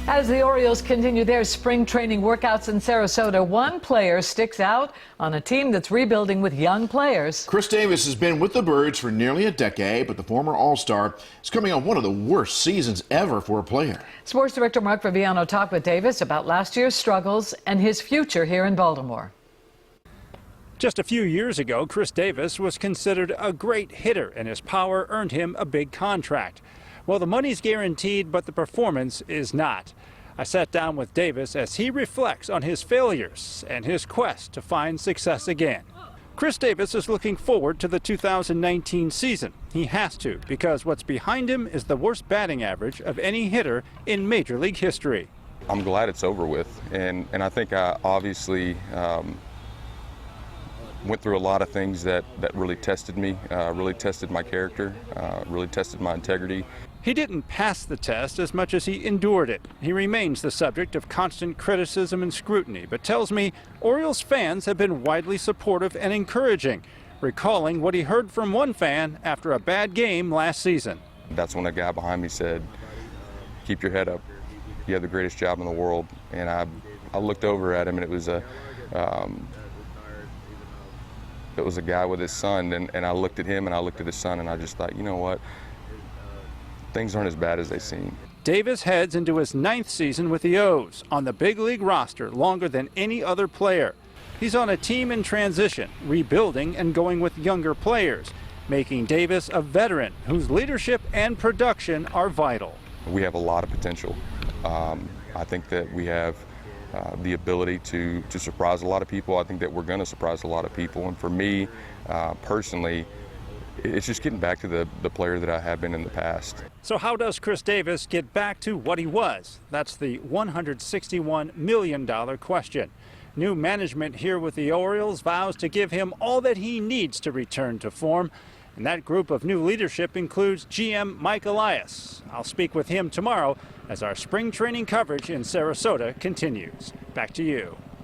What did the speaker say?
As the Orioles continue their spring training workouts in Sarasota, one player sticks out on a team that's rebuilding with young players. Chris Davis has been with the Birds for nearly a decade, but the former All-Star is coming on one of the worst seasons ever for a player. Sports Director Mark Viviano talked with Davis about last year's struggles and his future here in Baltimore. Just a few years ago, Chris Davis was considered a great hitter, and his power earned him a big contract. Well, the money's guaranteed, but the performance is not. I sat down with Davis as he reflects on his failures and his quest to find success again. Chris Davis is looking forward to the 2019 season. He has to, because what's behind him is the worst batting average of any hitter in Major League history. I'm glad it's over with, and I think I obviously went through a lot of things that really tested me, really tested my character, really tested my integrity. He didn't pass the test as much as he endured it. He remains the subject of constant criticism and scrutiny, but tells me Orioles fans have been widely supportive and encouraging, recalling what he heard from one fan after a bad game last season. That's when a guy behind me said, "Keep your head up. You have the greatest job in the world." And I looked over at him, and it was a guy with his son, and I looked at him and I looked at his son, and I just thought, you know what? Things aren't as bad as they seem. Davis heads into his 9th season with the O's, on the big league roster longer than any other player. He's on a team in transition, rebuilding and going with younger players, making Davis a veteran whose leadership and production are vital. We have a lot of potential. I think that we have the ability to surprise a lot of people. I think that we're going to surprise a lot of people. And for me, personally, it's just getting back to the player that I have been in the past. So how does Chris Davis get back to what he was? That's the $161 million question. New management here with the Orioles vows to give him all that he needs to return to form. And that group of new leadership includes GM Mike Elias. I'll speak with him tomorrow as our spring training coverage in Sarasota continues. Back to you.